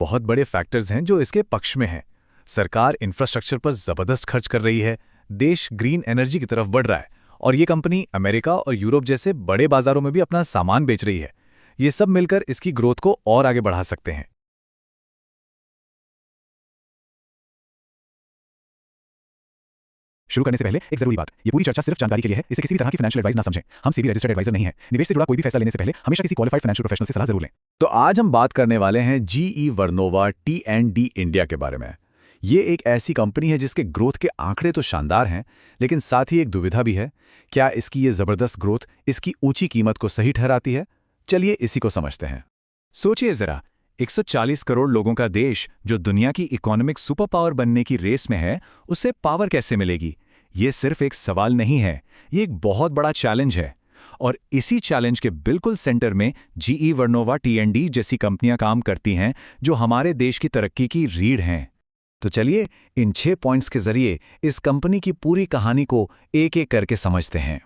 बहुत बड़े फैक्टर्स हैं जो इसके पक्ष में हैं। सरकार इंफ्रास्ट्रक्चर पर जबरदस्त खर्च कर रही है, देश ग्रीन एनर्जी की तरफ बढ़ रहा है और ये कंपनी अमेरिका और यूरोप जैसे बड़े बाजारों में भी अपना सामान बेच रही है। ये सब मिलकर इसकी ग्रोथ को और आगे बढ़ा सकते हैं। शुरू करने से पहले एक जरूरी बात, ये पूरी चर्चा सिर्फ जानकारी के लिए है, इसे किसी भी तरह की फाइनेंशियल एडवाइस ना समझें। हम सेबी रजिस्टर्ड एडवाइजर नहीं हैं। निवेश से जुड़ा कोई भी फैसला लेने से पहले हमेशा किसी क्वालिफाइड फाइनेंशियल प्रोफेशनल से सलाह जरूर लें। तो आज हम बात करने वाले हैं जीई वर्नोवा टी&डी इंडिया के बारे में। ये एक ऐसी कंपनी है जिसके ग्रोथ के आंकड़े तो शानदार हैं, लेकिन साथ ही एक दुविधा भी है। क्या इसकी ये जबरदस्त ग्रोथ इसकी ऊंची कीमत को सही ठहराती है? चलिए इसी को समझते हैं। सोचिए जरा, 140 करोड़ लोगों का देश जो दुनिया की इकोनॉमिक सुपर पावर बनने की रेस में है, उसे पावर कैसे मिलेगी? ये सिर्फ एक सवाल नहीं है, ये एक बहुत बड़ा चैलेंज है। और इसी चैलेंज के बिल्कुल सेंटर में जीई वर्नोवा टी&डी जैसी कंपनियां काम करती हैं, जो हमारे देश की तरक्की की रीढ़ हैं। तो चलिए इन 6 पॉइंट्स के जरिए इस कंपनी की पूरी कहानी को एक एक करके समझते हैं।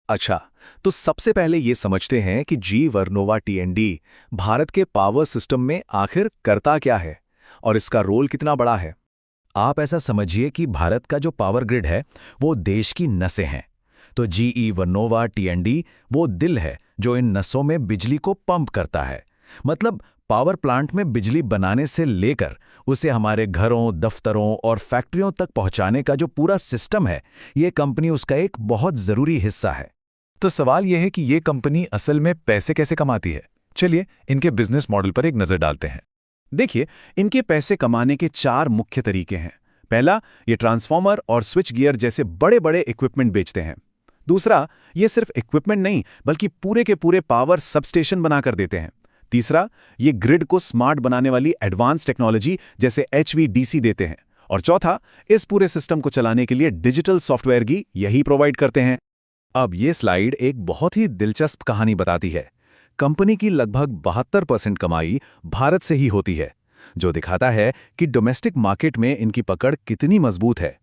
अच्छा, तो सबसे पहले ये समझते हैं कि जीई वर्नोवा टी&डी भारत के पावर सिस्टम में आखिर करता क्या है और इसका रोल कितना बड़ा है। आप ऐसा समझिए कि भारत का जो पावर ग्रिड है वो देश की नसें हैं, तो जीई वर्नोवा टी&डी वो दिल है जो इन नसों में बिजली को पंप करता है। मतलब पावर प्लांट में बिजली बनाने से लेकर उसे हमारे घरों, दफ्तरों और फैक्ट्रियों तक पहुंचाने का जो पूरा सिस्टम है, ये कंपनी उसका एक बहुत जरूरी हिस्सा है। तो सवाल यह है कि ये कंपनी असल में पैसे कैसे कमाती है। चलिए इनके बिजनेस मॉडल पर एक नजर डालते हैं। देखिए, इनके पैसे कमाने के 4 मुख्य तरीके हैं। पहला, ये ट्रांसफार्मर और स्विच गियर जैसे बड़े बड़े इक्विपमेंट बेचते हैं। दूसरा, ये सिर्फ इक्विपमेंट नहीं बल्कि पूरे के पूरे पावर सबस्टेशन बनाकर देते हैं। तीसरा, ये ग्रिड को स्मार्ट बनाने वाली एडवांस टेक्नोलॉजी जैसे HVDC देते हैं। और चौथा, इस पूरे सिस्टम को चलाने के लिए डिजिटल सॉफ्टवेयर की यही प्रोवाइड करते हैं। अब ये स्लाइड एक बहुत ही दिलचस्प कहानी बताती है। कंपनी की लगभग 72% कमाई भारत से ही होती है, जो दिखाता है कि डोमेस्टिक मार्केट में इनकी पकड़ कितनी मजबूत है।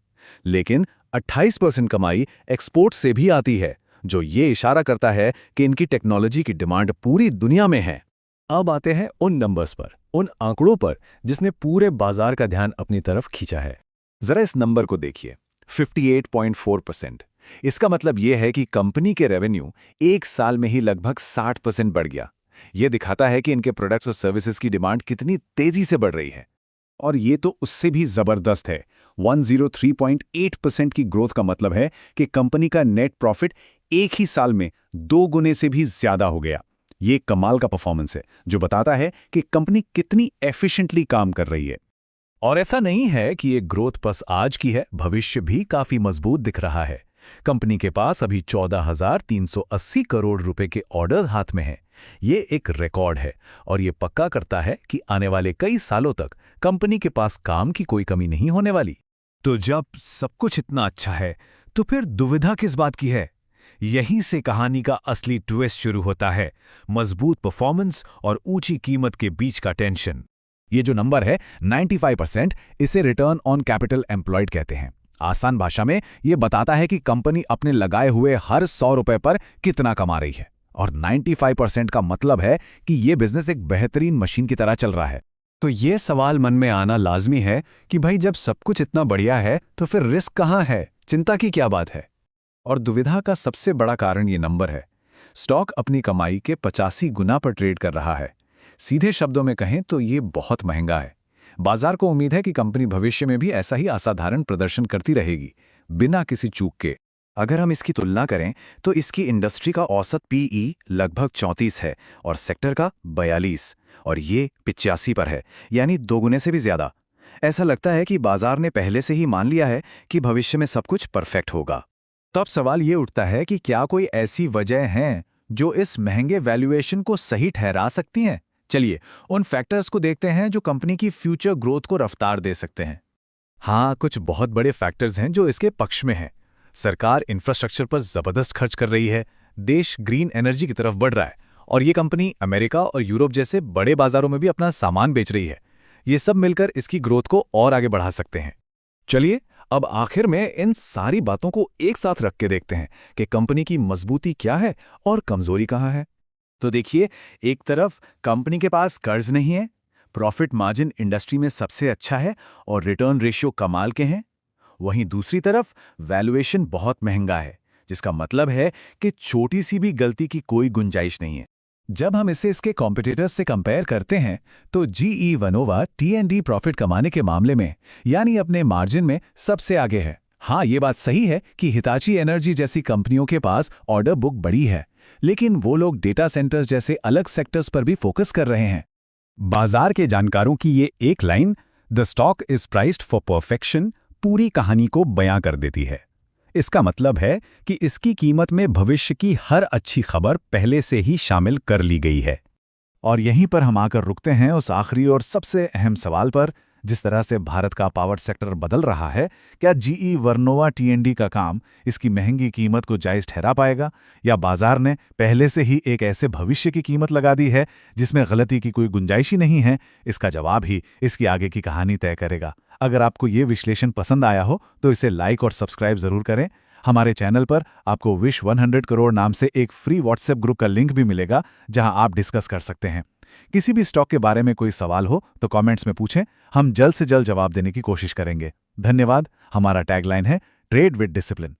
लेकिन 28% कमाई एक्सपोर्ट से भी आती है, जो ये इशारा करता है कि इनकी टेक्नोलॉजी की डिमांड पूरी दुनिया में है। अब आते हैं उन नंबर्स पर, उन आंकड़ों पर जिसने पूरे बाजार का ध्यान अपनी तरफ खींचा है। जरा इस नंबर को देखिए, 58.4%। इसका मतलब यह है कि कंपनी के रेवेन्यू एक साल में ही लगभग 60% बढ़ गया। यह दिखाता है कि इनके प्रोडक्ट्स और सर्विसेज की डिमांड कितनी तेजी से बढ़ रही है। और ये तो उससे भी जबरदस्त है। 103.8% की ग्रोथ का मतलब है कि कंपनी का नेट प्रॉफिट एक ही साल में 2 गुने से भी ज्यादा हो गया। ये कमाल का परफॉर्मेंस है, जो बताता है कि कंपनी कितनी एफिशिएंटली काम कर रही है। और ऐसा नहीं है कि ये ग्रोथ बस आज की है, भविष्य भी काफी मजबूत दिख रहा है। कंपनी के पास अभी 14,380 करोड़ रुपए के ऑर्डर हाथ में हैं। ये एक रिकॉर्ड है और ये पक्का करता है कि आने वाले कई सालों तक कंपनी के पास काम की कोई कमी नहीं होने वाली। तो जब सब कुछ इतना अच्छा है, तो फिर दुविधा किस बात की है? यहीं से कहानी का असली ट्विस्ट शुरू होता है। मजबूत परफॉर्मेंस और ऊंची कीमत के बीच का टेंशन। ये जो नंबर है 95%, इसे रिटर्न ऑन कैपिटल एम्प्लॉयड कहते हैं। आसान भाषा में ये बताता है कि कंपनी अपने लगाए हुए हर 100 रुपए पर कितना कमा रही है। और 95% का मतलब है कि ये बिजनेस एक बेहतरीन मशीन की तरह चल रहा है। तो ये सवाल मन में आना लाजमी है कि भाई, जब सब कुछ इतना बढ़िया है तो फिर रिस्क कहाँ है, चिंता की क्या बात है? और दुविधा का सबसे बड़ा कारण ये नंबर है। स्टॉक अपनी कमाई के 85 गुना पर ट्रेड कर रहा है। सीधे शब्दों में कहें तो ये बहुत महंगा है। बाजार को उम्मीद है कि कंपनी भविष्य में भी ऐसा ही असाधारण प्रदर्शन करती रहेगी, बिना किसी चूक के। अगर हम इसकी तुलना करें तो इसकी इंडस्ट्री का औसत पीई लगभग 34 है और सेक्टर का 42, और ये 85 पर है, यानी 2 गुने से भी ज्यादा। ऐसा लगता है कि बाजार ने पहले से ही मान लिया है कि भविष्य में सब कुछ परफेक्ट होगा। तब सवाल ये उठता है कि क्या कोई ऐसी वजह हैं जो इस महंगे वैल्यूएशन को सही ठहरा सकती हैं? चलिए उन फैक्टर्स को देखते हैं जो कंपनी की फ्यूचर ग्रोथ को रफ्तार दे सकते हैं। हाँ, कुछ बहुत बड़े फैक्टर्स हैं जो इसके पक्ष में हैं। सरकार इंफ्रास्ट्रक्चर पर जबरदस्त खर्च कर रही है, देश ग्रीन एनर्जी की तरफ बढ़ रहा है और ये कंपनी अमेरिका और यूरोप जैसे बड़े बाजारों में भी अपना सामान बेच रही है। ये सब मिलकर इसकी ग्रोथ को और आगे बढ़ा सकते हैं। चलिए अब आखिर में इन सारी बातों को एक साथ रख के देखते हैं कि कंपनी की मजबूती क्या है और कमजोरी कहाँ है। तो देखिए, एक तरफ कंपनी के पास कर्ज नहीं है, प्रॉफिट मार्जिन इंडस्ट्री में सबसे अच्छा है और रिटर्न रेशियो कमाल के हैं। वहीं दूसरी तरफ वैल्यूएशन बहुत महंगा है, जिसका मतलब है कि छोटी सी भी गलती की कोई गुंजाइश नहीं है। जब हम इसे इसके कॉम्पिटिटर्स से कंपेयर करते हैं तो जीई वनोवा टी&डी प्रॉफिट कमाने के मामले में यानी अपने मार्जिन में सबसे आगे है। हाँ, ये बात सही है कि हिताची एनर्जी जैसी कंपनियों के पास ऑर्डर बुक बड़ी है, लेकिन वो लोग डेटा सेंटर्स जैसे अलग सेक्टर्स पर भी फोकस कर रहे हैं। बाजार के जानकारों की ये एक line, the stock is priced for perfection, पूरी कहानी को बयां कर देती है। इसका मतलब है कि इसकी कीमत में भविष्य की हर अच्छी खबर पहले से ही शामिल कर ली गई है। और यहीं पर हम आकर रुकते हैं उस आखिरी और सबसे अहम सवाल पर, जिस तरह से भारत का पावर सेक्टर बदल रहा है, क्या जीई वर्नोवा टी&डी का काम इसकी महंगी कीमत को जायज़ ठहरा पाएगा, या बाजार ने पहले से ही एक ऐसे भविष्य की कीमत लगा दी है जिसमें गलती की कोई गुंजाइश ही नहीं है? इसका जवाब ही इसकी आगे की कहानी तय करेगा। अगर आपको ये विश्लेषण पसंद आया हो तो इसे लाइक और सब्सक्राइब जरूर करें। हमारे चैनल पर आपको विश 100 करोड़ नाम से एक फ्री व्हाट्सएप ग्रुप का लिंक भी मिलेगा, जहां आप डिस्कस कर सकते हैं। किसी भी स्टॉक के बारे में कोई सवाल हो तो कमेंट्स में पूछें, हम जल्द से जल्द जवाब देने की कोशिश करेंगे। धन्यवाद। हमारा टैगलाइन है ट्रेड विद डिसिप्लिन।